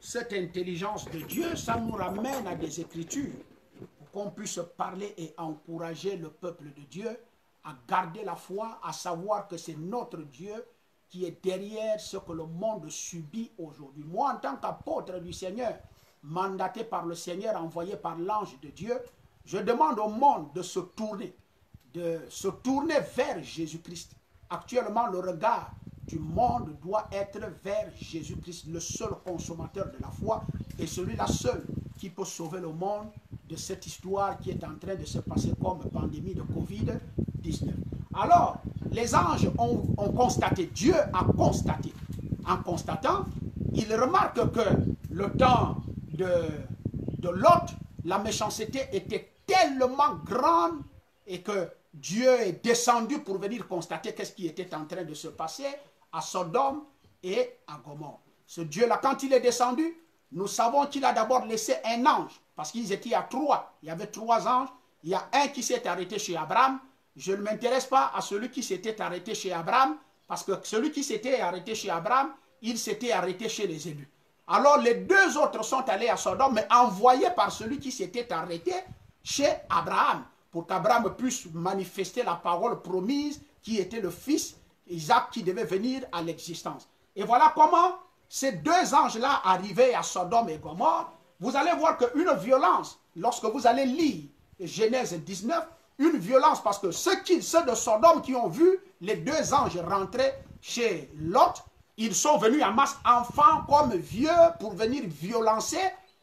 cette intelligence de Dieu, ça nous ramène à des Écritures pour qu'on puisse parler et encourager le peuple de Dieu à garder la foi, à savoir que c'est notre Dieu qui est derrière ce que le monde subit aujourd'hui. Moi, en tant qu'apôtre du Seigneur, mandaté par le Seigneur, envoyé par l'ange de Dieu, je demande au monde de se tourner vers Jésus-Christ. Actuellement, le regard du monde doit être vers Jésus-Christ, le seul consommateur de la foi et celui-là seul qui peut sauver le monde de cette histoire qui est en train de se passer comme pandémie de Covid-19. Alors, les anges ont constaté, Dieu a constaté. En constatant, il remarque que le temps de Lot, la méchanceté était tellement grande et que Dieu est descendu pour venir constater qu'est-ce qui était en train de se passer à Sodome et à Gomorrhe. Ce Dieu-là, quand il est descendu, nous savons qu'il a d'abord laissé un ange, parce qu'ils étaient à trois. Il y avait trois anges. Il y a un qui s'est arrêté chez Abraham. Je ne m'intéresse pas à celui qui s'était arrêté chez Abraham, parce que celui qui s'était arrêté chez Abraham, il s'était arrêté chez les élus. Alors les deux autres sont allés à Sodome, mais envoyés par celui qui s'était arrêté chez Abraham, pour qu'Abraham puisse manifester la parole promise, qui était le fils Isaac qui devait venir à l'existence. Et voilà comment ces deux anges-là arrivaient à Sodome et Gomorrhe. Vous allez voir qu'une violence, lorsque vous allez lire Genèse 19, une violence, parce que ceux de Sodome qui ont vu les deux anges rentrer chez Lot, ils sont venus en masse, enfants comme vieux, pour venir violencer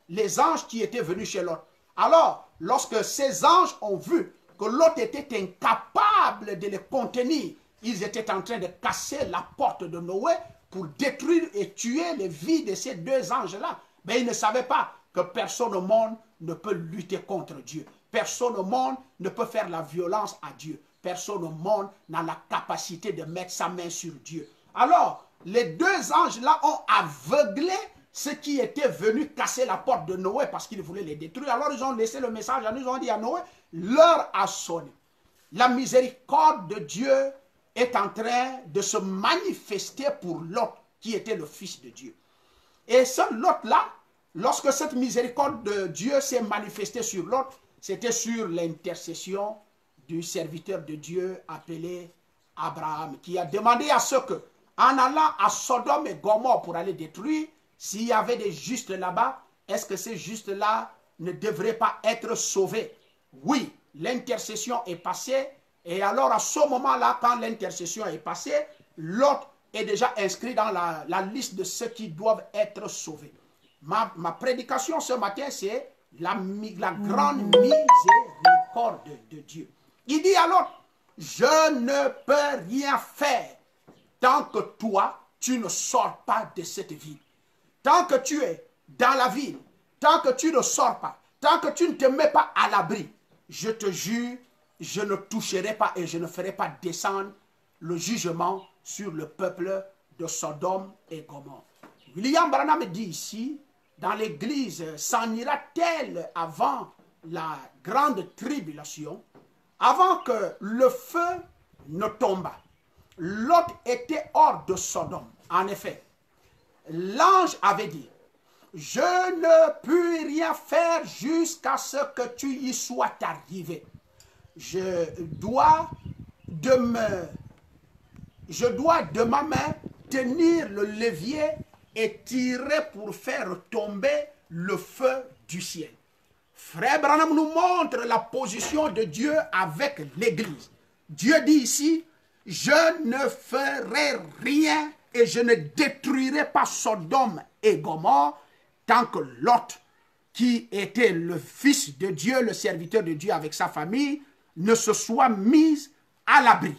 les anges qui étaient venus chez Lot. Alors, lorsque ces anges ont vu que Lot était incapable de les contenir, ils étaient en train de casser la porte de Noé pour détruire et tuer les vies de ces deux anges-là. Mais ils ne savaient pas que personne au monde ne peut lutter contre Dieu. Personne au monde ne peut faire la violence à Dieu. Personne au monde n'a la capacité de mettre sa main sur Dieu. Alors, les deux anges-là ont aveuglé ceux qui étaient venus casser la porte de Noé parce qu'ils voulaient les détruire. Alors, ils ont laissé le message, ils ont dit à Noé, l'heure a sonné. La miséricorde de Dieu est en train de se manifester pour Lot, qui était le fils de Dieu. Et ce Lot-là, lorsque cette miséricorde de Dieu s'est manifestée sur Lot, c'était sur l'intercession du serviteur de Dieu appelé Abraham, qui a demandé à ceux que, en allant à Sodome et Gomorrhe pour aller détruire, s'il y avait des justes là-bas, est-ce que ces justes-là ne devraient pas être sauvés? Oui, l'intercession est passée. Et alors, à ce moment-là, quand l'intercession est passée, Lot est déjà inscrit dans la liste de ceux qui doivent être sauvés. Ma prédication ce matin, c'est la grande miséricorde de Dieu. Il dit alors, je ne peux rien faire tant que toi, tu ne sors pas de cette ville. Tant que tu es dans la ville, tant que tu ne sors pas, tant que tu ne te mets pas à l'abri, je te jure, je ne toucherai pas et je ne ferai pas descendre le jugement sur le peuple de Sodome et Gomorrhe. William Branham dit ici, dans l'église, s'en ira-t-elle avant la grande tribulation, avant que le feu ne tombât. Lot était hors de Sodome. En effet, l'ange avait dit, je ne puis rien faire jusqu'à ce que tu y sois arrivé. Je dois de ma main tenir le levier et tirer pour faire tomber le feu du ciel. Frère Branham nous montre la position de Dieu avec l'Église. Dieu dit ici, je ne ferai rien et je ne détruirai pas Sodome et Gomorrhe tant que Lot, qui était le fils de Dieu, le serviteur de Dieu avec sa famille, ne se soit mis à l'abri.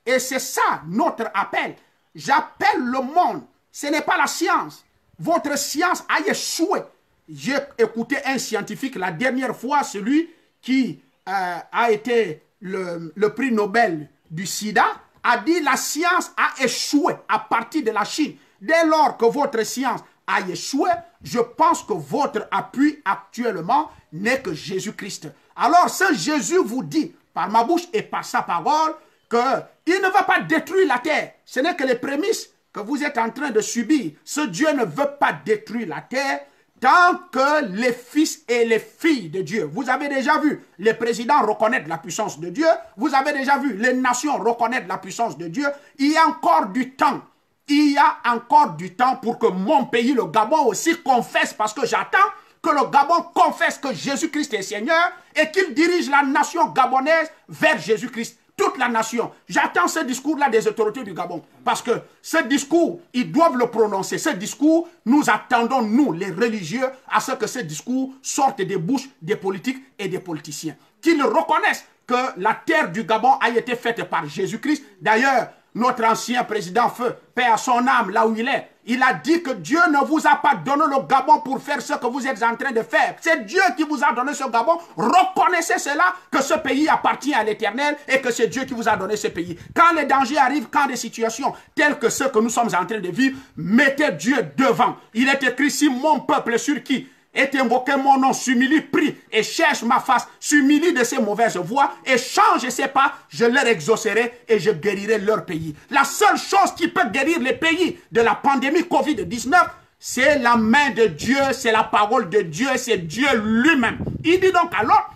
Et c'est ça notre appel. J'appelle le monde. Ce n'est pas la science. Votre science a échoué. J'ai écouté un scientifique la dernière fois, celui qui a été le prix Nobel du sida, a dit la science a échoué à partir de la Chine. Dès lors que votre science a échoué, je pense que votre appui actuellement n'est que Jésus-Christ. Alors, ce Jésus vous dit, par ma bouche et par sa parole, qu'il ne va pas détruire la terre. Ce n'est que les prémices que vous êtes en train de subir. Ce Dieu ne veut pas détruire la terre tant que les fils et les filles de Dieu. Vous avez déjà vu les présidents reconnaître la puissance de Dieu. Vous avez déjà vu les nations reconnaître la puissance de Dieu. Il y a encore du temps. Il y a encore du temps pour que mon pays, le Gabon, aussi confesse, parce que j'attends que le Gabon confesse que Jésus-Christ est Seigneur et qu'il dirige la nation gabonaise vers Jésus-Christ. Toute la nation. J'attends ce discours-là des autorités du Gabon. Parce que ce discours, ils doivent le prononcer. Ce discours, nous attendons, nous, les religieux, à ce que ce discours sorte des bouches des politiques et des politiciens. Qu'ils reconnaissent que la terre du Gabon a été faite par Jésus-Christ. D'ailleurs, notre ancien président Feu, paix à son âme, là où il est, il a dit que Dieu ne vous a pas donné le Gabon pour faire ce que vous êtes en train de faire. C'est Dieu qui vous a donné ce Gabon. Reconnaissez cela, que ce pays appartient à l'Éternel et que c'est Dieu qui vous a donné ce pays. Quand les dangers arrivent, quand des situations telles que ceux que nous sommes en train de vivre, mettez Dieu devant. Il est écrit, si mon peuple sur qui est invoqué mon nom, s'humilie, prie et cherche ma face, s'humilie de ses mauvaises voies et change ses pas, je leur exaucerai et je guérirai leur pays. La seule chose qui peut guérir les pays de la pandémie Covid-19, c'est la main de Dieu, c'est la parole de Dieu, c'est Dieu lui-même. Il dit donc alors,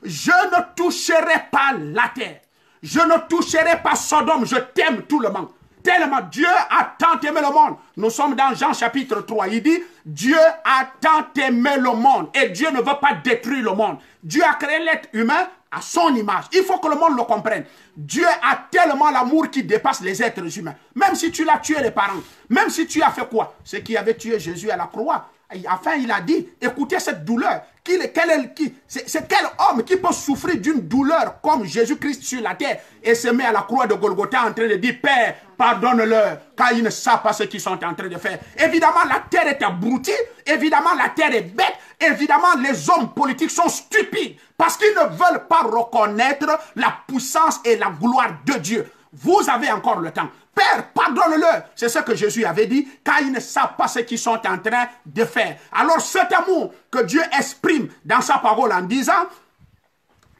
je ne toucherai pas la terre, je ne toucherai pas Sodome, je t'aime tout le monde. Tellement Dieu a tant aimé le monde. Nous sommes dans Jean chapitre 3. Il dit, Dieu a tant aimé le monde. Et Dieu ne veut pas détruire le monde. Dieu a créé l'être humain à son image. Il faut que le monde le comprenne. Dieu a tellement l'amour qui dépasse les êtres humains. Même si tu l'as tué les parents. Même si tu as fait quoi? Ce qui avait tué Jésus à la croix. Enfin, il a dit, écoutez cette douleur. C'est quel homme qui peut souffrir d'une douleur comme Jésus-Christ sur la terre et se met à la croix de Golgotha en train de dire, Père, pardonne-leur, car ils ne savent pas ce qu'ils sont en train de faire. Évidemment, la terre est abrutie. Évidemment, la terre est bête. Évidemment, les hommes politiques sont stupides parce qu'ils ne veulent pas reconnaître la puissance et la gloire de Dieu. Vous avez encore le temps. Père, pardonne-leur. C'est ce que Jésus avait dit, car ils ne savent pas ce qu'ils sont en train de faire. Alors cet amour que Dieu exprime dans sa parole en disant,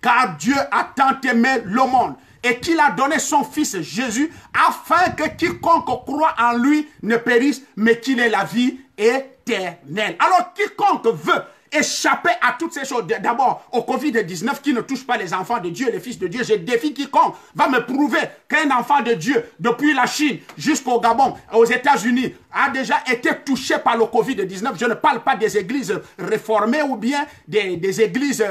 car Dieu a tant aimé le monde et qu'il a donné son fils Jésus afin que quiconque croit en lui ne périsse, mais qu'il ait la vie éternelle. Alors quiconque veut échapper à toutes ces choses, d'abord au Covid-19 qui ne touche pas les enfants de Dieu, les fils de Dieu, je défie quiconque va me prouver qu'un enfant de Dieu, depuis la Chine jusqu'au Gabon, aux États-Unis, a déjà été touché par le Covid-19. Je ne parle pas des églises réformées ou bien des églises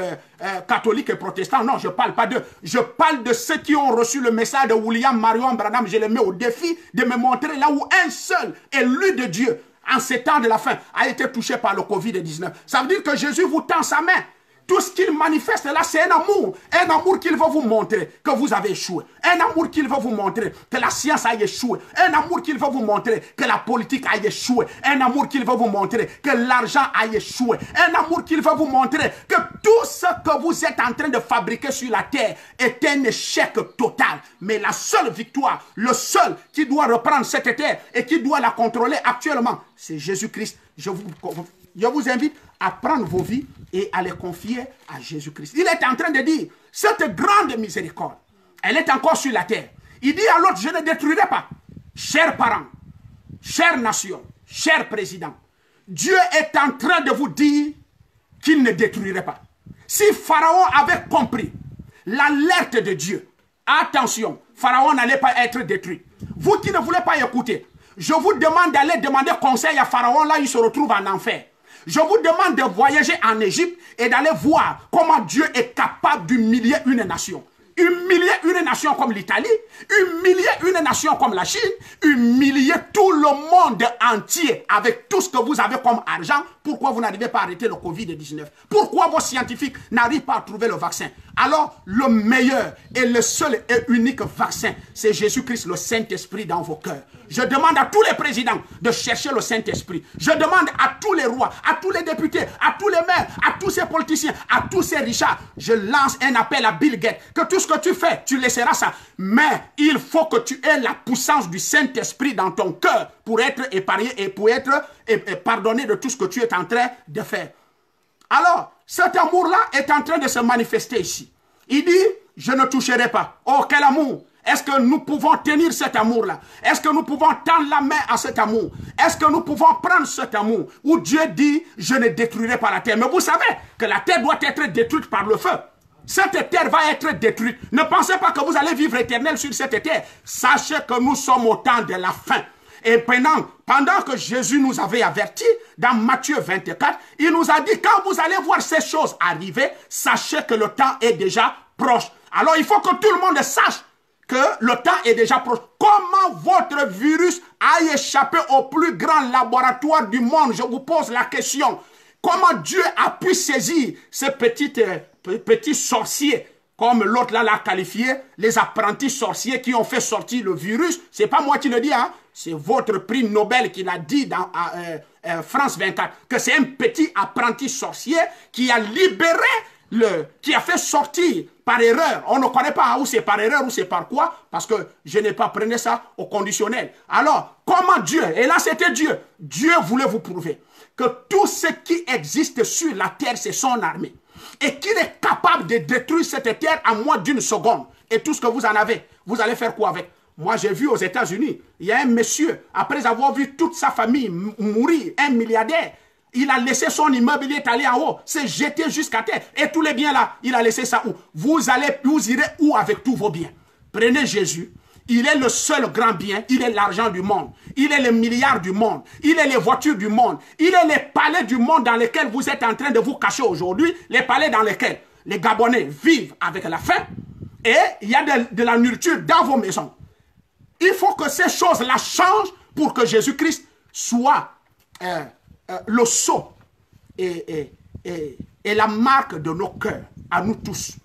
catholiques et protestantes. Non, je ne parle pas d'eux. Je parle de ceux qui ont reçu le message de William Marion Branham. Je les mets au défi de me montrer là où un seul élu de Dieu en ces temps de la fin, a été touché par le Covid-19. Ça veut dire que Jésus vous tend sa main. Tout ce qu'il manifeste là, c'est un amour qu'il veut vous montrer que vous avez échoué, un amour qu'il veut vous montrer que la science a échoué, un amour qu'il veut vous montrer que la politique a échoué, un amour qu'il veut vous montrer que l'argent a échoué, un amour qu'il veut vous montrer que tout ce que vous êtes en train de fabriquer sur la terre est un échec total. Mais la seule victoire, le seul qui doit reprendre cette terre et qui doit la contrôler actuellement, c'est Jésus-Christ. Je vous invite à prendre vos vies et à les confier à Jésus-Christ. Il est en train de dire, cette grande miséricorde, elle est encore sur la terre. Il dit à l'autre, je ne détruirai pas. Chers parents, chères nations, chers présidents, Dieu est en train de vous dire qu'il ne détruirait pas. Si Pharaon avait compris l'alerte de Dieu, attention, Pharaon n'allait pas être détruit. Vous qui ne voulez pas écouter, je vous demande d'aller demander conseil à Pharaon, là il se retrouve en enfer. Je vous demande de voyager en Égypte et d'aller voir comment Dieu est capable d'humilier une nation. Humilier une nation comme l'Italie, humilier une nation comme la Chine, humilier tout le monde entier avec tout ce que vous avez comme argent. Pourquoi vous n'arrivez pas à arrêter le Covid-19? Pourquoi vos scientifiques n'arrivent pas à trouver le vaccin? Alors, le meilleur et le seul et unique vaccin, c'est Jésus-Christ, le Saint-Esprit dans vos cœurs. Je demande à tous les présidents de chercher le Saint-Esprit. Je demande à tous les rois, à tous les députés, à tous les maires, à tous ces politiciens, à tous ces richards. Je lance un appel à Bill Gates. Que tout ce que tu fais, tu laisseras ça. Mais il faut que tu aies la puissance du Saint-Esprit dans ton cœur pour être épargné et pour être pardonné de tout ce que tu es en train de faire. Alors, cet amour-là est en train de se manifester ici. Il dit, je ne toucherai pas. Oh, quel amour! Est-ce que nous pouvons tenir cet amour-là? Est-ce que nous pouvons tendre la main à cet amour? Est-ce que nous pouvons prendre cet amour où Dieu dit, je ne détruirai pas la terre? Mais vous savez que la terre doit être détruite par le feu. Cette terre va être détruite. Ne pensez pas que vous allez vivre éternel sur cette terre. Sachez que nous sommes au temps de la fin. Et pendant que Jésus nous avait avertis, dans Matthieu 24, il nous a dit, quand vous allez voir ces choses arriver, sachez que le temps est déjà proche. Alors il faut que tout le monde sache que le temps est déjà proche. Comment votre virus a échappé au plus grand laboratoire du monde? Je vous pose la question. Comment Dieu a pu saisir ces petits sorciers, comme l'autre là l'a qualifié, les apprentis sorciers qui ont fait sortir le virus? C'est pas moi qui le dis, hein? C'est votre prix Nobel qui l'a dit dans France 24, que c'est un petit apprenti sorcier qui a libéré, qui a fait sortir par erreur. On ne connaît pas où c'est par erreur ou c'est par quoi, parce que je n'ai pas pris ça au conditionnel. Alors, comment Dieu, et là c'était Dieu, Dieu voulait vous prouver que tout ce qui existe sur la terre, c'est son armée. Et qu'il est capable de détruire cette terre en moins d'une seconde. Et tout ce que vous en avez, vous allez faire quoi avec? Moi, j'ai vu aux États-Unis, il y a un monsieur, après avoir vu toute sa famille mourir, un milliardaire, il a laissé son immeuble, il est allé en haut, s'est jeté jusqu'à terre. Et tous les biens là, il a laissé ça où? Vous irez où avec tous vos biens? Prenez Jésus. Il est le seul grand bien, il est l'argent du monde, il est les milliards du monde, il est les voitures du monde, il est les palais du monde dans lesquels vous êtes en train de vous cacher aujourd'hui, les palais dans lesquels les Gabonais vivent avec la faim et il y a de la nourriture dans vos maisons. Il faut que ces choses-là changent pour que Jésus-Christ soit le sceau et la marque de nos cœurs, à nous tous.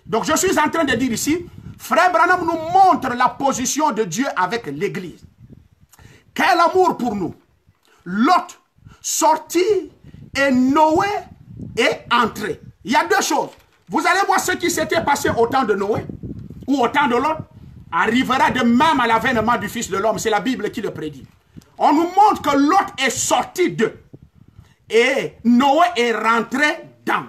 Donc je suis en train de dire ici, Frère Branham nous montre la position de Dieu avec l'Église. Quel amour pour nous. Lot sorti et Noé est entré. Il y a deux choses. Vous allez voir ce qui s'était passé au temps de Noé ou au temps de Lot arrivera de même à l'avènement du Fils de l'homme. C'est la Bible qui le prédit. On nous montre que Lot est sorti d'eux et Noé est rentré dans.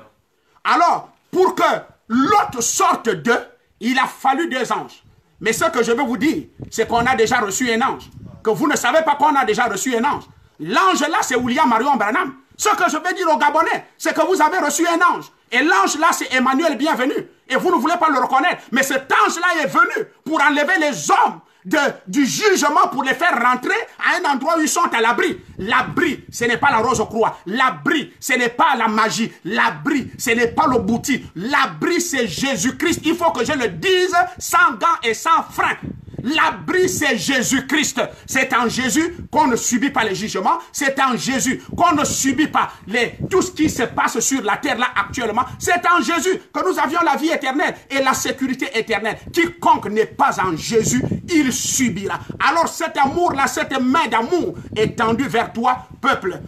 Alors, pour que Lot sorte d'eux, il a fallu deux anges. Mais ce que je veux vous dire, c'est qu'on a déjà reçu un ange. Que vous ne savez pas qu'on a déjà reçu un ange. L'ange là, c'est William Marion Branham. Ce que je veux dire aux Gabonais, c'est que vous avez reçu un ange. Et l'ange là, c'est Emmanuel bienvenu. Et vous ne voulez pas le reconnaître. Mais cet ange là est venu pour enlever les hommes du jugement, pour les faire rentrer à un endroit où ils sont à l'abri. L'abri, ce n'est pas la rose-croix. L'abri, ce n'est pas la magie. L'abri, ce n'est pas le bouti. L'abri, c'est Jésus-Christ. Il faut que je le dise sans gants et sans frein. L'abri, c'est Jésus-Christ. C'est en Jésus qu'on ne subit pas les jugements. C'est en Jésus qu'on ne subit pas tout ce qui se passe sur la terre là actuellement. C'est en Jésus que nous avions la vie éternelle et la sécurité éternelle. Quiconque n'est pas en Jésus, il subira. Alors cet amour-là, cette main d'amour est tendue vers toi, peuple.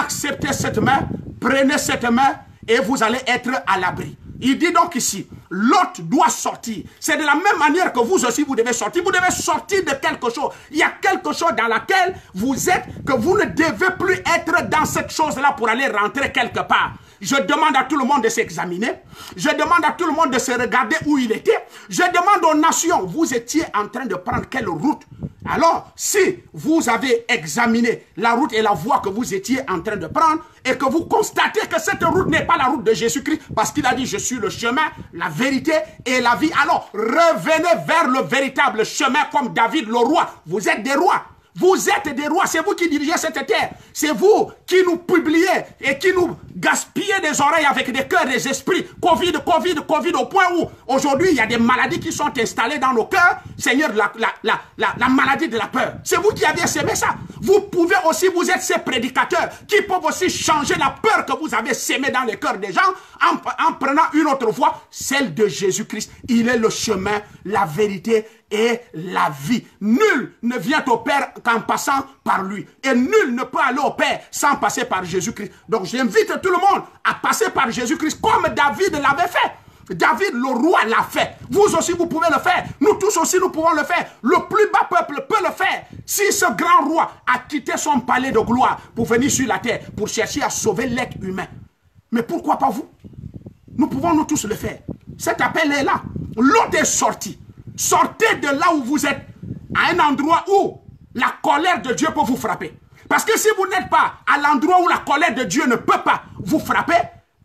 Acceptez cette main, prenez cette main et vous allez être à l'abri. Il dit donc ici, Lot doit sortir. C'est de la même manière que vous aussi, vous devez sortir. Vous devez sortir de quelque chose. Il y a quelque chose dans laquelle vous êtes, que vous ne devez plus être dans cette chose-là pour aller rentrer quelque part. Je demande à tout le monde de s'examiner. Je demande à tout le monde de se regarder où il était. Je demande aux nations, vous étiez en train de prendre quelle route? Alors, si vous avez examiné la route et la voie que vous étiez en train de prendre et que vous constatez que cette route n'est pas la route de Jésus-Christ parce qu'il a dit, je suis le chemin, la vérité et la vie. Alors, revenez vers le véritable chemin comme David le roi. Vous êtes des rois. Vous êtes des rois, c'est vous qui dirigez cette terre. C'est vous qui nous publiez et qui nous gaspillez des oreilles avec des cœurs, des esprits. Covid, au point où aujourd'hui il y a des maladies qui sont installées dans nos cœurs. Seigneur, la maladie de la peur. C'est vous qui avez sémé ça. Vous pouvez aussi, vous êtes ces prédicateurs qui peuvent aussi changer la peur que vous avez sémée dans les cœurs des gens en prenant une autre voie, celle de Jésus-Christ. Il est le chemin, la vérité et la vie. Nul ne vient au Père qu'en passant par lui. Et nul ne peut aller au Père sans passer par Jésus-Christ. Donc j'invite tout le monde à passer par Jésus-Christ comme David l'avait fait. David, le roi, l'a fait. Vous aussi, vous pouvez le faire. Nous tous aussi, nous pouvons le faire. Le plus bas peuple peut le faire. Si ce grand roi a quitté son palais de gloire pour venir sur la terre, pour chercher à sauver l'être humain. Mais pourquoi pas vous? Nous pouvons nous tous le faire. Cet appel est là. L'autre est sorti. Sortez de là où vous êtes, à un endroit où la colère de Dieu peut vous frapper. Parce que si vous n'êtes pas à l'endroit où la colère de Dieu ne peut pas vous frapper,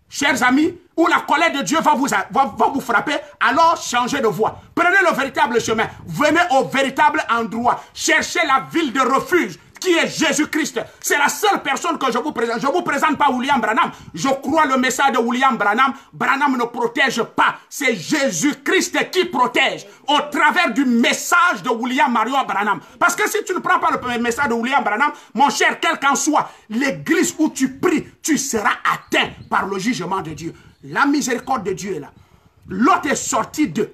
chers amis, où la colère de Dieu va vous frapper, alors changez de voie. Prenez le véritable chemin. Venez au véritable endroit. Cherchez la ville de refuge qui est Jésus-Christ. C'est la seule personne que je vous présente. Je ne vous présente pas William Branham. Je crois le message de William Branham. Branham ne protège pas. C'est Jésus-Christ qui protège au travers du message de William Marion Branham. Parce que si tu ne prends pas le message de William Branham, mon cher, quel qu'en soit l'église où tu pries, tu seras atteint par le jugement de Dieu. La miséricorde de Dieu est là. L'autre est sorti d'eux.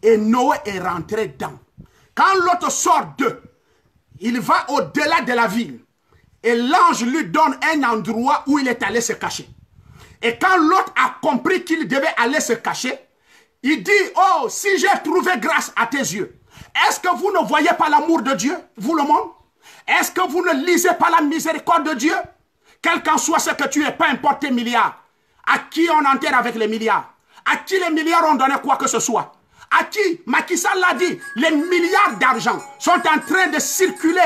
Et Noé est rentré dedans. Quand l'autre sort d'eux, il va au-delà de la ville. Et l'ange lui donne un endroit où il est allé se cacher. Et quand l'autre a compris qu'il devait aller se cacher, il dit, oh, si j'ai trouvé grâce à tes yeux, est-ce que vous ne voyez pas l'amour de Dieu, vous le monde? Est-ce que vous ne lisez pas la miséricorde de Dieu? Quel qu'en soit ce que tu es, peu importe tes milliards. À qui on enterre avec les milliards? À qui les milliards ont donné quoi que ce soit? À qui? Macky Sall l'a dit, les milliards d'argent sont en train de circuler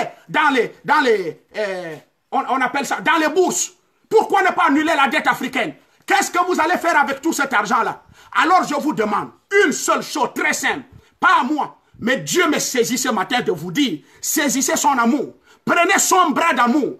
on appelle ça, dans les bourses. Pourquoi ne pas annuler la dette africaine? Qu'est-ce que vous allez faire avec tout cet argent-là? Alors je vous demande une seule chose très simple, pas à moi, mais Dieu me saisit ce matin de vous dire, saisissez son amour. Prenez son bras d'amour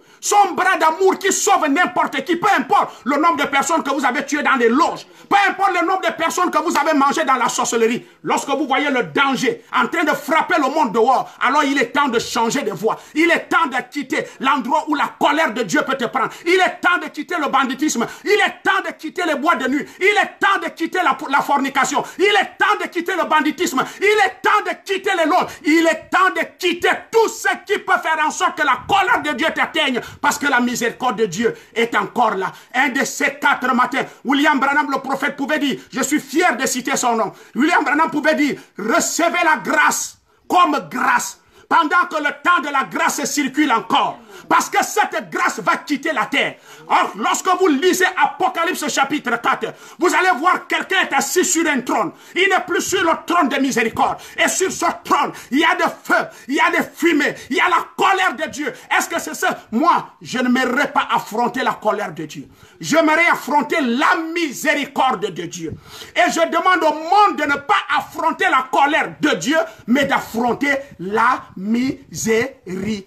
qui sauve n'importe qui, peu importe le nombre de personnes que vous avez tuées dans les loges, peu importe le nombre de personnes que vous avez mangées dans la sorcellerie. Lorsque vous voyez le danger en train de frapper le monde dehors, alors il est temps de changer de voie. Il est temps de quitter l'endroit où la colère de Dieu peut te prendre. Il est temps de quitter le banditisme. Il est temps de quitter les boîtes de nuit. Il est temps de quitter la fornication. Il est temps de quitter le banditisme. Il est temps de quitter les loges. Il est temps de quitter tout ce qui peut faire en sorte que la colère de Dieu t'atteigne, parce que la miséricorde de Dieu est encore là. Un de ces 4 matins, William Branham le prophète pouvait dire, je suis fier de citer son nom, William Branham pouvait dire, recevez la grâce comme grâce, pendant que le temps de la grâce circule encore. Parce que cette grâce va quitter la terre. Or, lorsque vous lisez Apocalypse chapitre 4, vous allez voir quelqu'un est assis sur un trône. Il n'est plus sur le trône de miséricorde. Et sur ce trône, il y a des feux, il y a des fumées, il y a la colère de Dieu. Est-ce que c'est ça? Moi, je ne m'aimerais pas affronter la colère de Dieu. J'aimerais affronter la miséricorde de Dieu. Et je demande au monde de ne pas affronter la colère de Dieu, mais d'affronter la miséricorde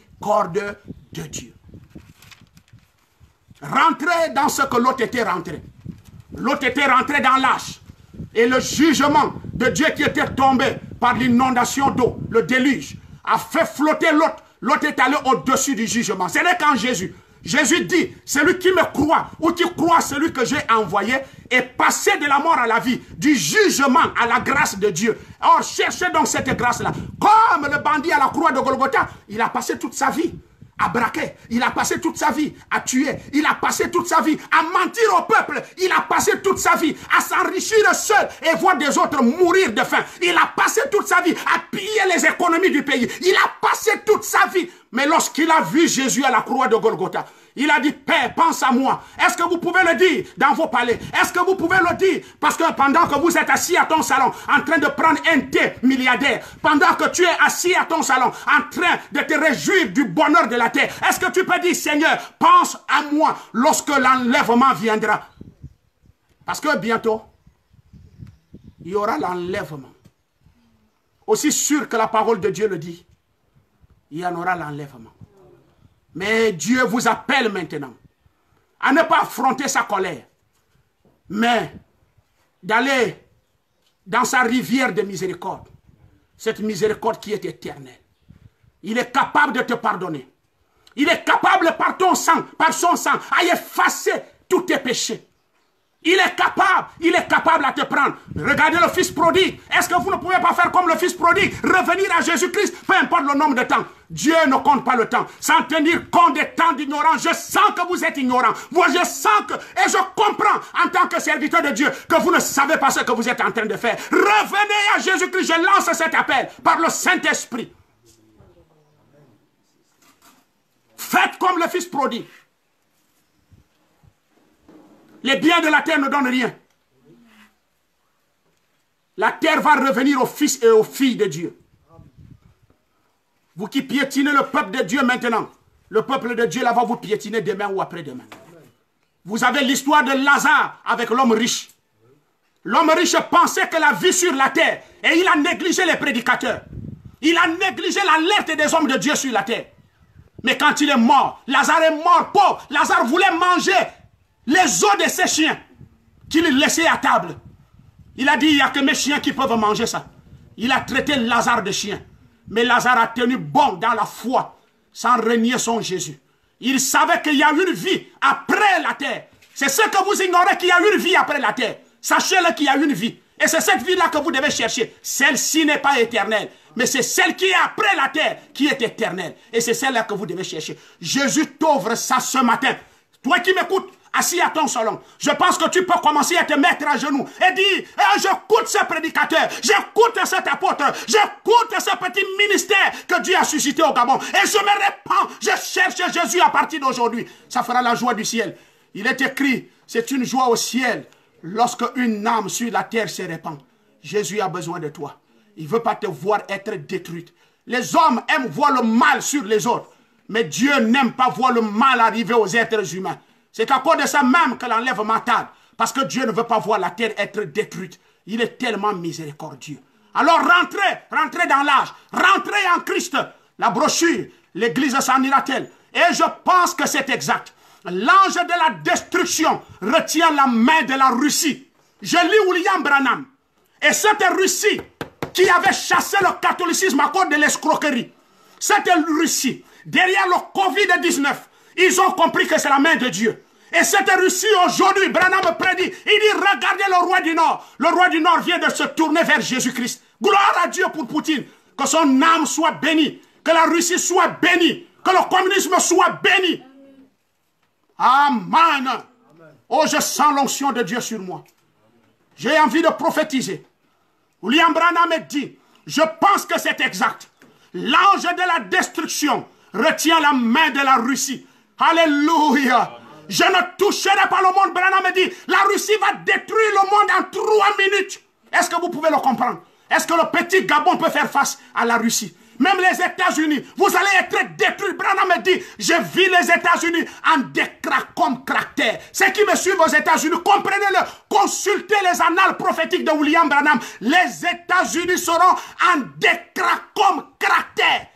de Dieu. Rentrez dans ce que l'autre était rentré. L'autre était rentré dans l'âge. Et le jugement de Dieu qui était tombé par l'inondation d'eau, le déluge, a fait flotter l'autre. L'autre est allé au-dessus du jugement. Ce n'est qu'en Jésus. Jésus dit, celui qui me croit ou qui croit celui que j'ai envoyé est passé de la mort à la vie, du jugement à la grâce de Dieu. Or, cherchez donc cette grâce-là. Comme le bandit à la croix de Golgotha, il a passé toute sa vie à braquer, il a passé toute sa vie à tuer, il a passé toute sa vie à mentir au peuple, il a passé toute sa vie à s'enrichir seul et voir des autres mourir de faim. Il a passé toute sa vie à piller les économies du pays. Il a passé toute sa vie. Mais lorsqu'il a vu Jésus à la croix de Golgotha, il a dit, Père, pense à moi. Est-ce que vous pouvez le dire dans vos palais? Est-ce que vous pouvez le dire? Parce que pendant que vous êtes assis à ton salon, en train de prendre un thé milliardaire, pendant que tu es assis à ton salon, en train de te réjouir du bonheur de la terre, est-ce que tu peux dire, Seigneur, pense à moi lorsque l'enlèvement viendra? Parce que bientôt, il y aura l'enlèvement. Aussi sûr que la parole de Dieu le dit, il y en aura l'enlèvement. Mais Dieu vous appelle maintenant à ne pas affronter sa colère, mais d'aller dans sa rivière de miséricorde. Cette miséricorde qui est éternelle. Il est capable de te pardonner. Il est capable par ton sang, par son sang, à effacer tous tes péchés. Il est capable à te prendre. Regardez le fils prodigue. Est-ce que vous ne pouvez pas faire comme le fils prodigue? Revenir à Jésus-Christ, peu importe le nombre de temps. Dieu ne compte pas le temps. Sans tenir compte des temps d'ignorance, je sens que vous êtes ignorant. Moi, je sens que, et je comprends en tant que serviteur de Dieu, que vous ne savez pas ce que vous êtes en train de faire. Revenez à Jésus-Christ. Je lance cet appel par le Saint-Esprit. Faites comme le fils prodigue. Les biens de la terre ne donnent rien. La terre terre va revenir aux fils et aux filles de Dieu. Vous qui piétinez le peuple de Dieu maintenant, le peuple de Dieu là va vous piétiner demain ou après-demain. Vous avez l'histoire de Lazare avec l'homme riche. L'homme riche pensait que la vie sur la terre, et il a négligé les prédicateurs. Il a négligé l'alerte des hommes de Dieu sur la terre. Mais quand il est mort, Lazare est mort pauvre. Lazare voulait manger les os de ses chiens qu'il laissait à table. Il a dit, il n'y a que mes chiens qui peuvent manger ça. Il a traité Lazare de chien. Mais Lazare a tenu bon dans la foi, sans renier son Jésus. Il savait qu'il y a une vie après la terre. C'est ce que vous ignorez, qu'il y a une vie après la terre. Sachez-le qu'il y a une vie. Et c'est cette vie-là que vous devez chercher. Celle-ci n'est pas éternelle. Mais c'est celle qui est après la terre qui est éternelle. Et c'est celle-là que vous devez chercher. Jésus t'ouvre ça ce matin. Toi qui m'écoutes, assis à ton salon, je pense que tu peux commencer à te mettre à genoux et dire, j'écoute ce prédicateur, j'écoute cet apôtre, j'écoute ce petit ministère que Dieu a suscité au Gabon. Et je me répands, je cherche Jésus à partir d'aujourd'hui. Ça fera la joie du ciel. Il est écrit, c'est une joie au ciel lorsque une âme sur la terre se répand. Jésus a besoin de toi. Il ne veut pas te voir être détruite. Les hommes aiment voir le mal sur les autres. Mais Dieu n'aime pas voir le mal arriver aux êtres humains. C'est à cause de ça même que l'enlèvement tarde. Parce que Dieu ne veut pas voir la terre être détruite. Il est tellement miséricordieux. Alors rentrez dans l'âge. Rentrez en Christ. La brochure, l'église s'en ira-t-elle? Et je pense que c'est exact. L'ange de la destruction retient la main de la Russie. Je lis William Branham. Et cette Russie qui avait chassé le catholicisme à cause de l'escroquerie. Cette Russie, derrière le Covid-19, ils ont compris que c'est la main de Dieu. Et cette Russie aujourd'hui, Branham prédit, il dit, regardez le roi du Nord. Le roi du Nord vient de se tourner vers Jésus-Christ. Gloire à Dieu pour Poutine. Que son âme soit bénie. Que la Russie soit bénie. Que le communisme soit béni. Amen. Oh, je sens l'onction de Dieu sur moi. J'ai envie de prophétiser. William Branham dit, je pense que c'est exact. L'ange de la destruction retient la main de la Russie. Alléluia. Je ne toucherai pas le monde. Branham dit, la Russie va détruire le monde en 3 minutes. Est-ce que vous pouvez le comprendre? Est-ce que le petit Gabon peut faire face à la Russie? Même les États-Unis, vous allez être détruits. Branham dit, je vis les États-Unis en décraque comme caractère. Ceux qui me suivent aux États-Unis, comprenez-le. Consultez les annales prophétiques de William Branham. Les États-Unis seront en décraque comme caractère.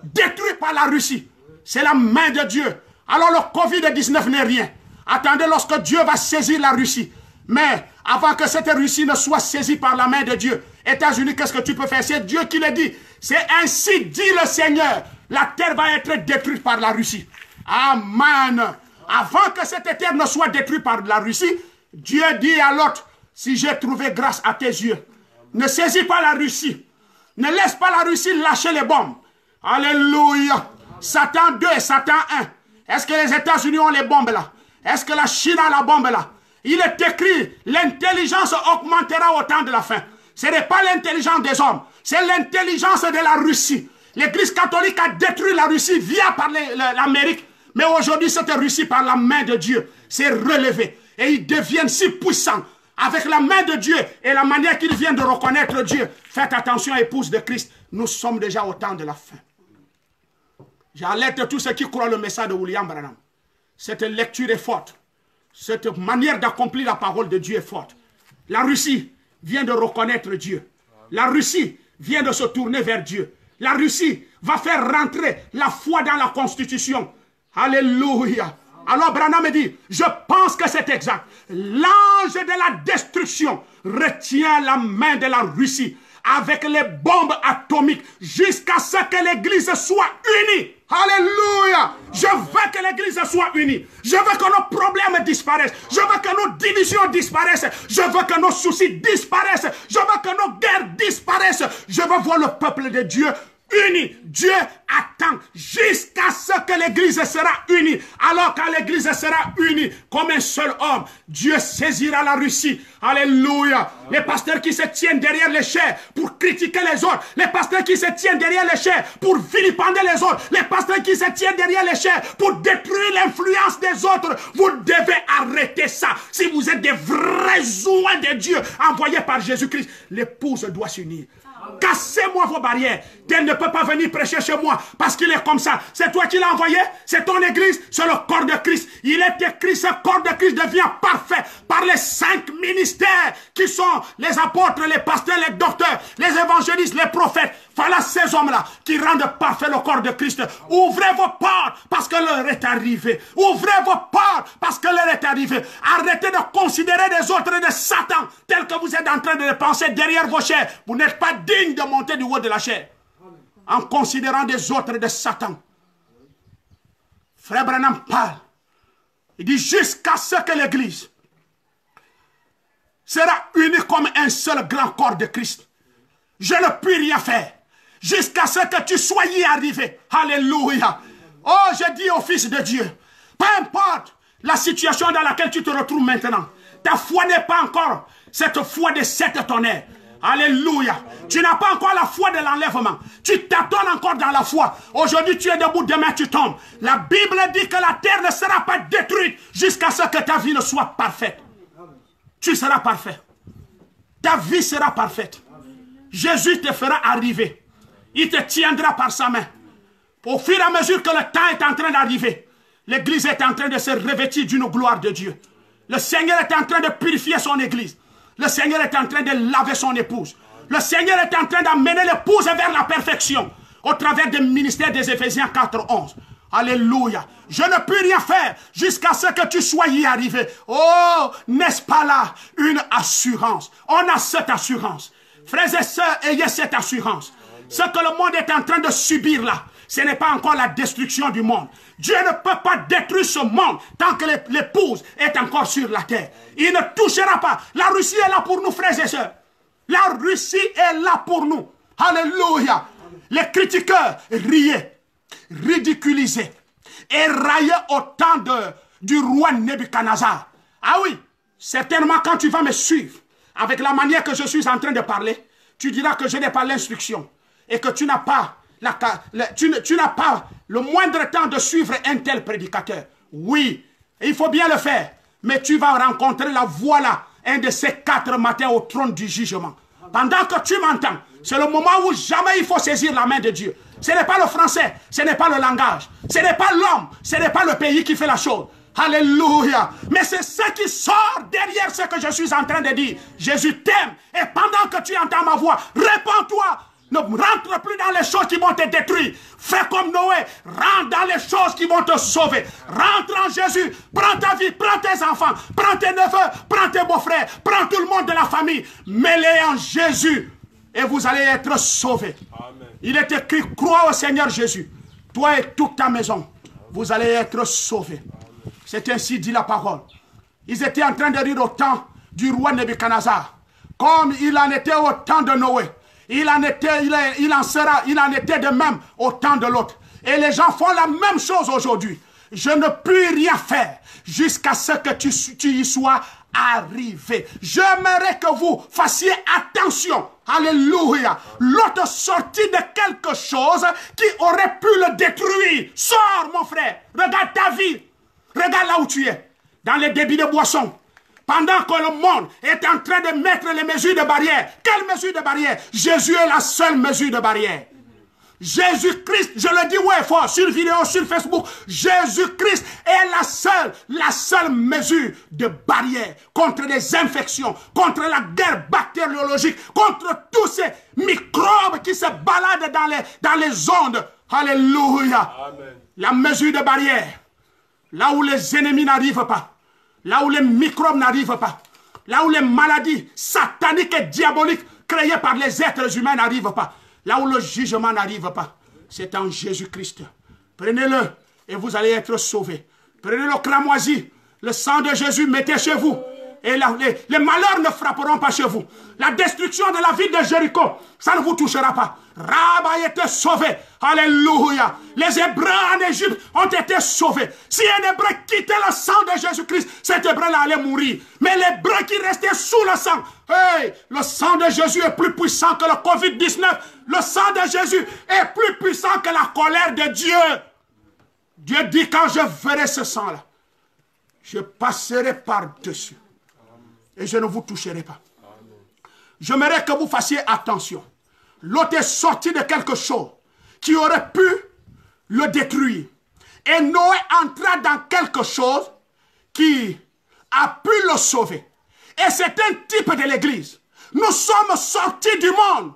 Détruits par la Russie. C'est la main de Dieu. Alors le Covid-19 n'est rien. Attendez lorsque Dieu va saisir la Russie. Mais avant que cette Russie ne soit saisie par la main de Dieu, États-Unis, qu'est-ce que tu peux faire? C'est Dieu qui le dit. C'est ainsi dit le Seigneur. La terre va être détruite par la Russie. Amen. Avant que cette terre ne soit détruite par la Russie, Dieu dit à l'autre, si j'ai trouvé grâce à tes yeux, ne saisis pas la Russie. Ne laisse pas la Russie lâcher les bombes. Alléluia. Satan 2 et Satan 1. Est-ce que les États-Unis ont les bombes là? Est-ce que la Chine a la bombe là? Il est écrit, l'intelligence augmentera au temps de la fin. Ce n'est pas l'intelligence des hommes, c'est l'intelligence de la Russie. L'Église catholique a détruit la Russie via par l'Amérique. Mais aujourd'hui, cette Russie, par la main de Dieu, s'est relevée. Et ils deviennent si puissants. Avec la main de Dieu et la manière qu'ils viennent de reconnaître Dieu. Faites attention, épouse de Christ. Nous sommes déjà au temps de la fin. J'alerte tous ceux qui croient le message de William Branham. Cette lecture est forte. Cette manière d'accomplir la parole de Dieu est forte. La Russie vient de reconnaître Dieu. La Russie vient de se tourner vers Dieu. La Russie va faire rentrer la foi dans la Constitution. Alléluia. Alors Branham dit, je pense que c'est exact. L'ange de la destruction retient la main de la Russie avec les bombes atomiques jusqu'à ce que l'Église soit unie. Alléluia. Je veux que l'Église soit unie. Je veux que nos problèmes disparaissent. Je veux que nos divisions disparaissent. Je veux que nos soucis disparaissent. Je veux que nos guerres disparaissent. Je veux voir le peuple de Dieu uni. Dieu attend jusqu'à ce que l'église sera unie. Alors quand l'église sera unie comme un seul homme, Dieu saisira la Russie. Alléluia. Les pasteurs qui se tiennent derrière les chairs pour critiquer les autres, les pasteurs qui se tiennent derrière les chairs pour vilipender les autres, les pasteurs qui se tiennent derrière les chairs pour détruire l'influence des autres, vous devez arrêter ça. Si vous êtes des vrais oies de Dieu envoyés par Jésus-Christ, l'épouse doit s'unir. Cassez-moi vos barrières. Elle ne peut pas venir prêcher chez moi parce qu'il est comme ça. C'est toi qui l'as envoyé, c'est ton église, c'est le corps de Christ. Il est écrit, ce corps de Christ devient parfait par les 5 ministères qui sont les apôtres, les pasteurs, les docteurs, les évangélistes, les prophètes. Voilà ces hommes-là qui rendent parfait le corps de Christ. Ouvrez vos portes parce que l'heure est arrivée. Ouvrez vos portes parce que l'heure est arrivée. Arrêtez de considérer les autres de Satan tels que vous êtes en train de les penser derrière vos chairs. Vous n'êtes pas digne de monter du haut de la chair en considérant des autres de Satan. Frère Branham parle. Il dit jusqu'à ce que l'église sera unie comme un seul grand corps de Christ. Je ne puis rien faire jusqu'à ce que tu sois y arrivé. Alléluia. Oh, je dis au Fils de Dieu, peu importe la situation dans laquelle tu te retrouves maintenant, ta foi n'est pas encore cette foi de 7 tonnerres. Alléluia. Tu n'as pas encore la foi de l'enlèvement. Tu t'attends encore dans la foi. Aujourd'hui, tu es debout, demain, tu tombes. La Bible dit que la terre ne sera pas détruite jusqu'à ce que ta vie ne soit parfaite. Tu seras parfait. Ta vie sera parfaite. Jésus te fera arriver. Il te tiendra par sa main. Au fur et à mesure que le temps est en train d'arriver, l'église est en train de se revêtir d'une gloire de Dieu. Le Seigneur est en train de purifier son église. Le Seigneur est en train de laver son épouse. Le Seigneur est en train d'amener l'épouse vers la perfection au travers du ministère des Éphésiens 4:11. Alléluia. Je ne peux rien faire jusqu'à ce que tu sois y arrivé. Oh, n'est-ce pas là une assurance? On a cette assurance. Frères et sœurs, ayez cette assurance. Ce que le monde est en train de subir là, ce n'est pas encore la destruction du monde. Dieu ne peut pas détruire ce monde tant que l'épouse est encore sur la terre. Il ne touchera pas. La Russie est là pour nous, frères et sœurs. La Russie est là pour nous. Alléluia. Les critiqueurs riaient, ridiculisaient et raillaient au temps du roi Nebuchadnezzar. Ah oui, certainement quand tu vas me suivre, avec la manière que je suis en train de parler, tu diras que je n'ai pas l'instruction et que tu n'as pas tu n'as pas le moindre temps de suivre un tel prédicateur. Oui, il faut bien le faire. Mais tu vas rencontrer la voilà, un de ces 4 matins au trône du jugement. Pendant que tu m'entends, c'est le moment où jamais il faut saisir la main de Dieu. Ce n'est pas le français, ce n'est pas le langage, ce n'est pas l'homme, ce n'est pas le pays qui fait la chose. Alléluia. Mais c'est ce qui sort derrière ce que je suis en train de dire. Jésus t'aime. Et pendant que tu entends ma voix, répands-toi. Ne rentre plus dans les choses qui vont te détruire. Fais comme Noé. Rentre dans les choses qui vont te sauver. Rentre en Jésus. Prends ta vie, prends tes enfants, prends tes neveux, prends tes beaux-frères, prends tout le monde de la famille. Mets-les en Jésus. Et vous allez être sauvés. Amen. Il est écrit, crois au Seigneur Jésus. Toi et toute ta maison, vous allez être sauvés. C'est ainsi dit la parole. Ils étaient en train de rire au temps du roi Nebuchadnezzar. Comme il en était au temps de Noé. Il en était de même au temps de l'autre. Et les gens font la même chose aujourd'hui. Je ne puis rien faire jusqu'à ce que tu y sois arrivé. J'aimerais que vous fassiez attention. Alléluia. L'autre sortie de quelque chose qui aurait pu le détruire. Sors, mon frère. Regarde ta vie. Regarde là où tu es. Dans les débits de boissons. Pendant que le monde est en train de mettre les mesures de barrière. Quelle mesure de barrière? Jésus est la seule mesure de barrière. Jésus-Christ, je le dis ouais fort, sur vidéo, sur Facebook, Jésus-Christ est la seule mesure de barrière contre les infections, contre la guerre bactériologique, contre tous ces microbes qui se baladent dans les ondes. Alléluia. Amen. La mesure de barrière, là où les ennemis n'arrivent pas. Là où les microbes n'arrivent pas. Là où les maladies sataniques et diaboliques créées par les êtres humains n'arrivent pas. Là où le jugement n'arrive pas. C'est en Jésus-Christ. Prenez-le et vous allez être sauvés. Prenez le cramoisi. Le sang de Jésus, mettez chez vous. Et les malheurs ne frapperont pas chez vous. La destruction de la ville de Jéricho, ça ne vous touchera pas. Rahab a été sauvé. Alléluia. Les Hébreux en Égypte ont été sauvés. Si un Hébreu quittait le sang de Jésus-Christ, cet Hébreu-là allait mourir. Mais l'Hébreu qui restait sous le sang, hey, le sang de Jésus est plus puissant que le Covid-19. Le sang de Jésus est plus puissant que la colère de Dieu. Dieu dit, quand je verrai ce sang-là, je passerai par-dessus. Et je ne vous toucherai pas. J'aimerais que vous fassiez attention. L'autre est sorti de quelque chose qui aurait pu le détruire. Et Noé entra dans quelque chose qui a pu le sauver. Et c'est un type de l'église. Nous sommes sortis du monde.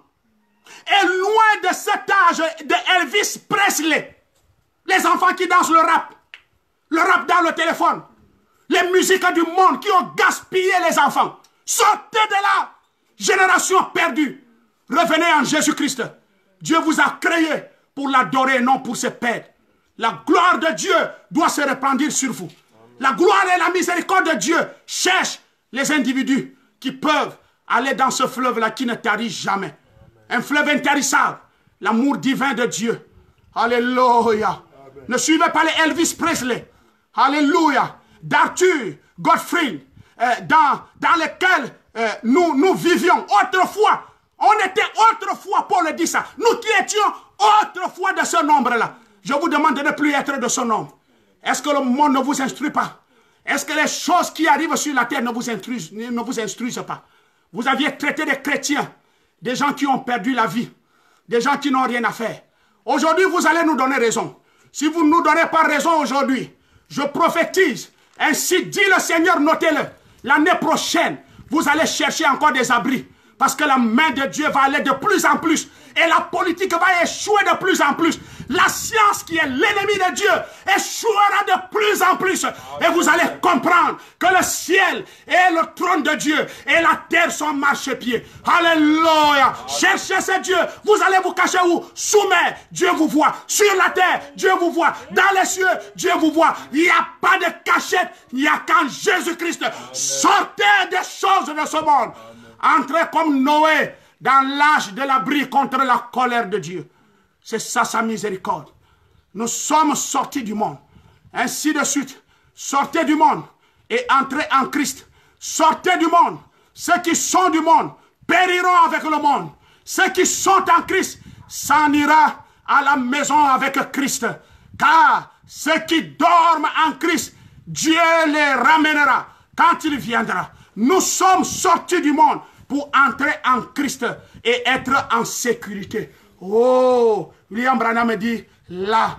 Et loin de cet âge de Elvis Presley, les enfants qui dansent le rap dans le téléphone, les musiques du monde qui ont gaspillé les enfants. Sortez de là, génération perdue. Revenez en Jésus-Christ. Dieu vous a créé pour l'adorer et non pour se perdre. La gloire de Dieu doit se répandre sur vous. La gloire et la miséricorde de Dieu cherchent les individus qui peuvent aller dans ce fleuve-là qui ne tarit jamais. Un fleuve intarissable. L'amour divin de Dieu. Alléluia. Ne suivez pas les Elvis Presley. Alléluia. D'Arthur Godfrey. Dans lesquels nous vivions autrefois. On était autrefois, Paul dit ça. Nous qui étions autrefois de ce nombre-là. Je vous demande de ne plus être de ce nombre. Est-ce que le monde ne vous instruit pas? Est-ce que les choses qui arrivent sur la terre ne vous instruisent pas? Vous aviez traité des chrétiens, des gens qui ont perdu la vie, des gens qui n'ont rien à faire. Aujourd'hui, vous allez nous donner raison. Si vous ne nous donnez pas raison aujourd'hui, je prophétise. Ainsi dit le Seigneur, notez-le. L'année prochaine, vous allez chercher encore des abris. Parce que la main de Dieu va aller de plus en plus. Et la politique va échouer de plus en plus. La science qui est l'ennemi de Dieu échouera de plus en plus. Et vous allez comprendre que le ciel est le trône de Dieu. Et la terre son marchepied. Alléluia. Cherchez ce Dieu. Vous allez vous cacher où? Sous mer, Dieu vous voit. Sur la terre, Dieu vous voit. Dans les cieux, Dieu vous voit. Il n'y a pas de cachette. Il n'y a qu'en Jésus-Christ. Sortez des choses de ce monde. Entrez comme Noé dans l'âge de l'abri contre la colère de Dieu. C'est ça sa miséricorde. Nous sommes sortis du monde. Ainsi de suite. Sortez du monde et entrez en Christ. Sortez du monde. Ceux qui sont du monde périront avec le monde. Ceux qui sont en Christ s'en ira à la maison avec Christ. Car ceux qui dorment en Christ, Dieu les ramènera quand il viendra. Nous sommes sortis du monde pour entrer en Christ et être en sécurité. Oh, William Branham dit, là.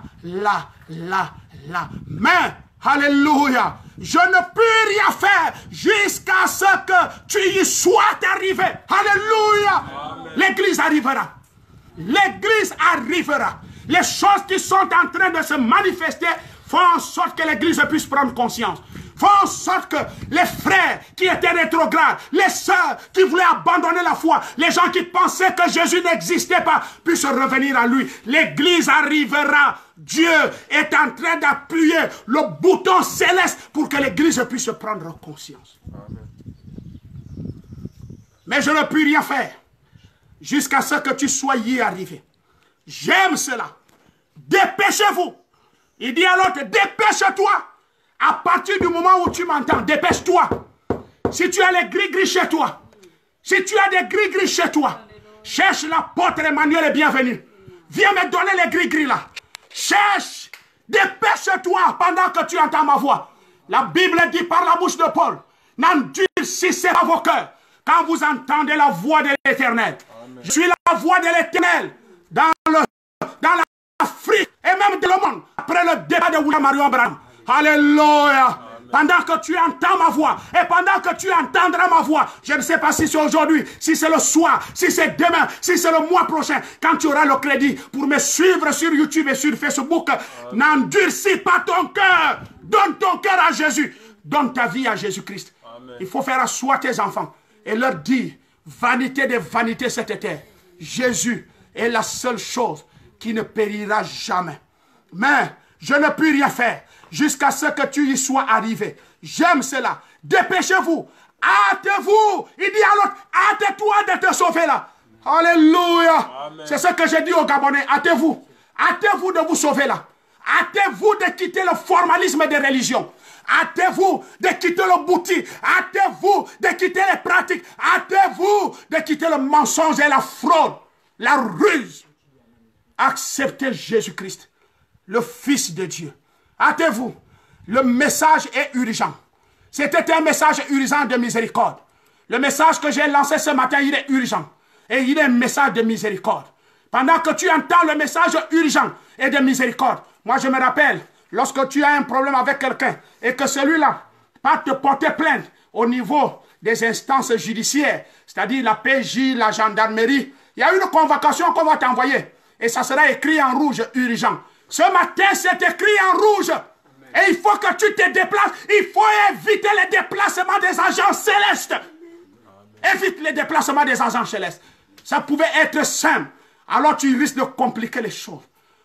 Mais, alléluia, je ne peux rien faire jusqu'à ce que tu y sois arrivé. Alléluia. L'église arrivera. L'église arrivera. Les choses qui sont en train de se manifester font en sorte que l'église puisse prendre conscience. Font en sorte que les frères qui étaient rétrogrades, les sœurs qui voulaient abandonner la foi, les gens qui pensaient que Jésus n'existait pas, puissent revenir à lui. L'église arrivera. Dieu est en train d'appuyer le bouton céleste pour que l'église puisse prendre conscience. Amen. Mais je ne puis rien faire jusqu'à ce que tu sois y arrivé. J'aime cela. Dépêchez-vous. Il dit à l'autre, dépêche-toi. À partir du moment où tu m'entends, dépêche-toi. Si tu as les gris-gris chez toi, si tu as des gris-gris chez toi, cherche l'apôtre Emmanuel et bienvenue. Viens me donner les gris-gris là. Cherche, dépêche-toi pendant que tu entends ma voix. La Bible dit par la bouche de Paul, n'endurcissez pas vos cœurs quand vous entendez la voix de l'Éternel. Je suis la voix de l'Éternel dans l'Afrique et même dans le monde. Après le débat de William Marion Branham. Alléluia. Pendant que tu entends ma voix et pendant que tu entendras ma voix, je ne sais pas si c'est aujourd'hui, si c'est le soir, si c'est demain, si c'est le mois prochain, quand tu auras le crédit pour me suivre sur YouTube et sur Facebook, n'endurcis pas ton cœur. Donne ton cœur à Jésus. Donne ta vie à Jésus-Christ. Il faut faire asseoir tes enfants et leur dire, vanité des vanités cette terre. Jésus est la seule chose qui ne périra jamais. Mais je ne puis rien faire jusqu'à ce que tu y sois arrivé. J'aime cela. Dépêchez-vous. Hâtez-vous. Il dit à l'autre, hâte-toi de te sauver là. Alléluia. C'est ce que j'ai dit aux Gabonais. Hâtez-vous. Hâtez-vous de vous sauver là. Hâtez-vous de quitter le formalisme des religions. Hâtez-vous de quitter le bouti. Hâtez-vous de quitter les pratiques. Hâtez-vous de quitter le mensonge et la fraude, la ruse. Acceptez Jésus-Christ, le Fils de Dieu. Hâtez-vous. Le message est urgent. C'était un message urgent de miséricorde. Le message que j'ai lancé ce matin, il est urgent. Et il est un message de miséricorde. Pendant que tu entends le message urgent et de miséricorde, moi je me rappelle, lorsque tu as un problème avec quelqu'un et que celui-là va te porter plainte au niveau des instances judiciaires, c'est-à-dire la PJ, la gendarmerie, il y a une convocation qu'on va t'envoyer et ça sera écrit en rouge, urgent. Ce matin, c'est écrit en rouge. Et il faut que tu te déplaces. Il faut éviter les déplacements des agents célestes. Évite les déplacements des agents célestes. Ça pouvait être simple. Alors tu risques de compliquer les choses.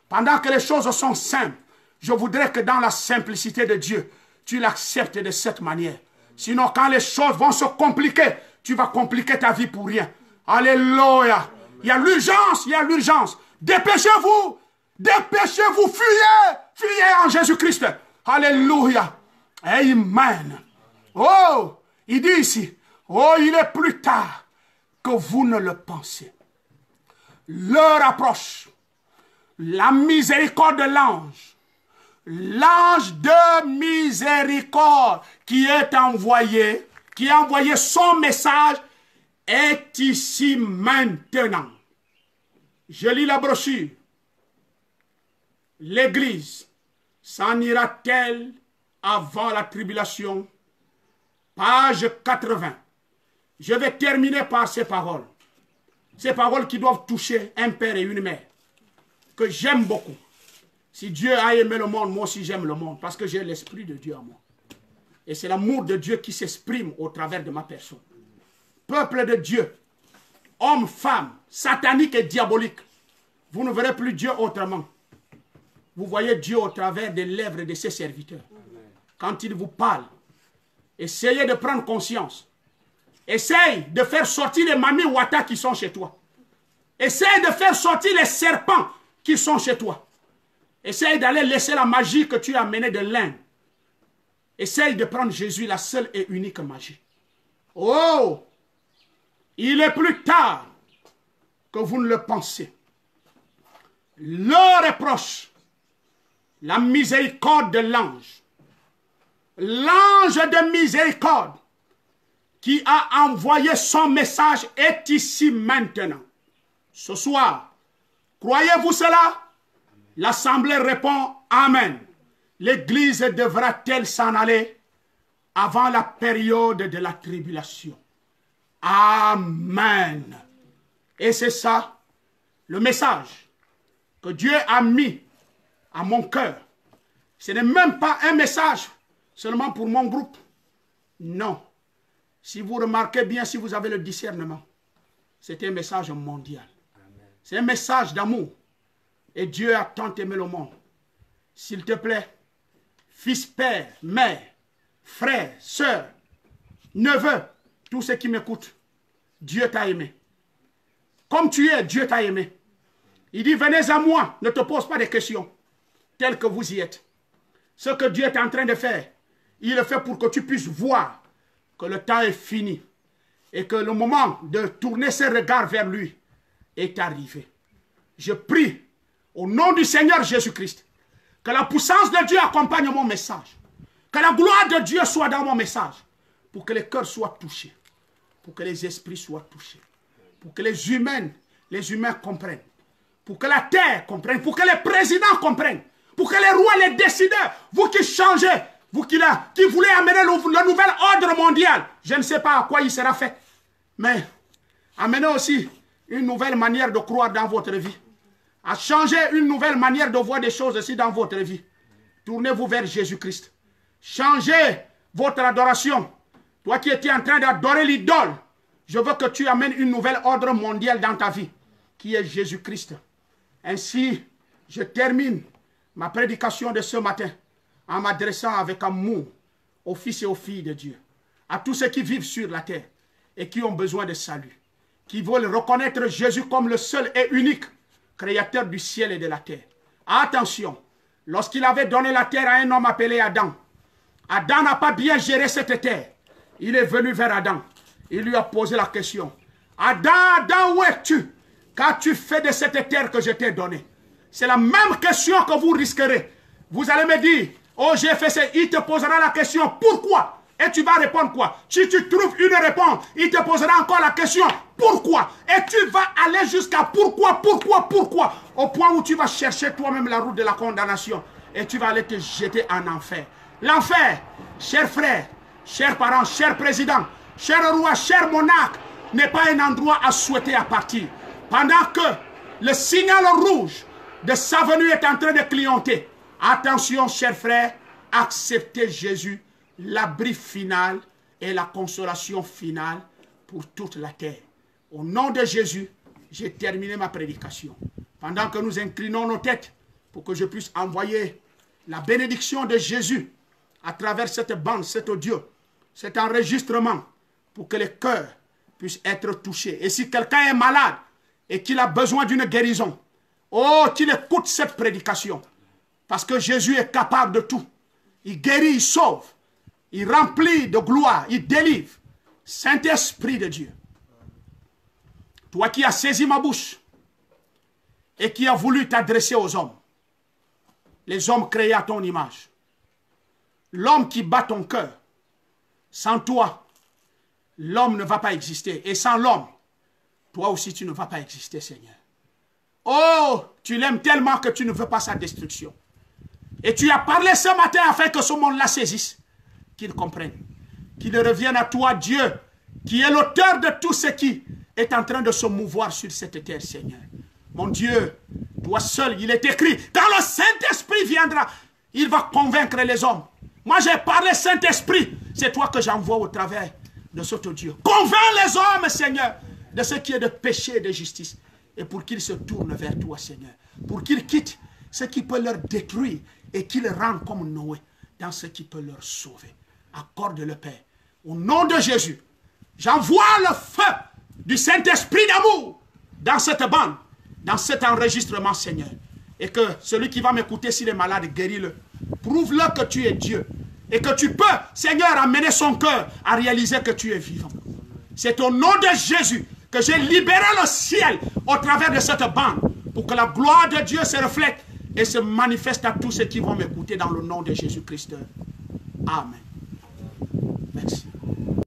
Pendant que les choses sont simples, je voudrais que dans la simplicité de Dieu, tu l'acceptes de cette manière. Sinon, quand les choses vont se compliquer, tu vas compliquer ta vie pour rien. Alléluia. Il y a l'urgence, il y a l'urgence. Dépêchez-vous. Dépêchez-vous, fuyez. Fuyez en Jésus-Christ. Alléluia. Amen. Oh, il dit ici, oh, il est plus tard que vous ne le pensez. L'heure approche. La miséricorde de l'ange. L'ange de miséricorde qui est envoyé, qui a envoyé son message, est ici maintenant. Je lis la brochure. L'Église s'en ira-t-elle avant la tribulation? Page 80. Je vais terminer par ces paroles. Ces paroles qui doivent toucher un père et une mère, que j'aime beaucoup. Si Dieu a aimé le monde, moi aussi j'aime le monde, parce que j'ai l'Esprit de Dieu en moi. Et c'est l'amour de Dieu qui s'exprime au travers de ma personne. Peuple de Dieu, hommes, femmes, sataniques et diaboliques, vous ne verrez plus Dieu autrement. Vous voyez Dieu au travers des lèvres de ses serviteurs. Quand il vous parle, essayez de prendre conscience. Essaye de faire sortir les mamies Wata qui sont chez toi. Essaye de faire sortir les serpents qui sont chez toi. Essaye d'aller laisser la magie que tu as amenée de l'Inde. Essaye de prendre Jésus, la seule et unique magie. Oh! Il est plus tard que vous ne le pensez. L'heure est proche. La miséricorde de l'ange. L'ange de miséricorde qui a envoyé son message est ici maintenant. Ce soir, croyez-vous cela? L'assemblée répond Amen. L'Église devra-t-elle s'en aller avant la période de la tribulation? Amen. Et c'est ça, le message que Dieu a mis à mon cœur. Ce n'est même pas un message seulement pour mon groupe. Non. Si vous remarquez bien, si vous avez le discernement, c'est un message mondial. C'est un message d'amour. Et Dieu a tant aimé le monde. S'il te plaît, fils, père, mère, frère, soeur, neveu, tous ceux qui m'écoutent, Dieu t'a aimé. Comme tu es, Dieu t'a aimé. Il dit, venez à moi, ne te pose pas de questions, telles que vous y êtes. Ce que Dieu est en train de faire, il le fait pour que tu puisses voir que le temps est fini et que le moment de tourner ses regards vers lui est arrivé. Je prie au nom du Seigneur Jésus-Christ que la puissance de Dieu accompagne mon message, que la gloire de Dieu soit dans mon message, pour que les cœurs soient touchés, pour que les esprits soient touchés, pour que les humains comprennent, pour que la terre comprenne, pour que les présidents comprennent, pour que les rois, les décideurs, vous qui changez, vous qui voulez amener le nouvel ordre mondial, je ne sais pas à quoi il sera fait, mais amenez aussi une nouvelle manière de croire dans votre vie, à changer une nouvelle manière de voir des choses aussi dans votre vie. Tournez-vous vers Jésus-Christ. Changez votre adoration. Toi qui étais en train d'adorer l'idole, je veux que tu amènes une nouvelle ordre mondial dans ta vie, qui est Jésus-Christ. Ainsi, je termine ma prédication de ce matin en m'adressant avec amour aux fils et aux filles de Dieu. à tous ceux qui vivent sur la terre et qui ont besoin de salut, qui veulent reconnaître Jésus comme le seul et unique créateur du ciel et de la terre. Attention, lorsqu'il avait donné la terre à un homme appelé Adam, Adam n'a pas bien géré cette terre. Il est venu vers Adam. Il lui a posé la question. Adam, Adam, où es-tu? Qu'as-tu fait de cette terre que je t'ai donnée? C'est la même question que vous risquerez. Vous allez me dire, oh j'ai fait ça. Il te posera la question, pourquoi? Et tu vas répondre quoi? Si tu trouves une réponse, il te posera encore la question, pourquoi? Et tu vas aller jusqu'à pourquoi, au point où tu vas chercher toi-même la route de la condamnation. Et tu vas aller te jeter en enfer. L'enfer, chers frères, chers parents, chers présidents, chers rois, chers monarques, n'est pas un endroit à souhaiter à partir. Pendant que le signal rouge de sa venue est en train de clignoter. Attention, chers frères, acceptez Jésus, l'abri final et la consolation finale pour toute la terre. Au nom de Jésus, j'ai terminé ma prédication. Pendant que nous inclinons nos têtes pour que je puisse envoyer la bénédiction de Jésus à travers cette bande, cet audio, cet enregistrement, pour que les cœurs puissent être touchés. Et si quelqu'un est malade et qu'il a besoin d'une guérison, oh, qu'il écoute cette prédication. Parce que Jésus est capable de tout. Il guérit, il sauve. Il remplit de gloire, il délivre. Saint-Esprit de Dieu, toi qui as saisi ma bouche et qui as voulu t'adresser aux hommes, les hommes créés à ton image, l'homme qui bat ton cœur, sans toi, l'homme ne va pas exister. Et sans l'homme, toi aussi tu ne vas pas exister, Seigneur. Oh, tu l'aimes tellement que tu ne veux pas sa destruction. Et tu as parlé ce matin afin que ce monde-là saisisse, qu'il comprenne, qu'il revienne à toi, Dieu, qui est l'auteur de tout ce qui est en train de se mouvoir sur cette terre, Seigneur. Mon Dieu, toi seul, il est écrit, quand le Saint-Esprit viendra, il va convaincre les hommes. Moi, j'ai parlé Saint-Esprit, c'est toi que j'envoie au travers de cet audio. Convainc les hommes, Seigneur, de ce qui est de péché et de justice, et pour qu'ils se tournent vers toi, Seigneur, pour qu'ils quittent ce qui peut leur détruire et qu'ils rendent comme Noé dans ce qui peut leur sauver. Accorde le Père. Au nom de Jésus, j'envoie le feu du Saint-Esprit d'amour dans cette bande, dans cet enregistrement, Seigneur. Et que celui qui va m'écouter, s'il est malade, guéris-le. Prouve-le que tu es Dieu. Et que tu peux, Seigneur, amener son cœur à réaliser que tu es vivant. C'est au nom de Jésus que j'ai libéré le ciel au travers de cette bande pour que la gloire de Dieu se reflète et se manifeste à tous ceux qui vont m'écouter dans le nom de Jésus-Christ. Amen. Merci.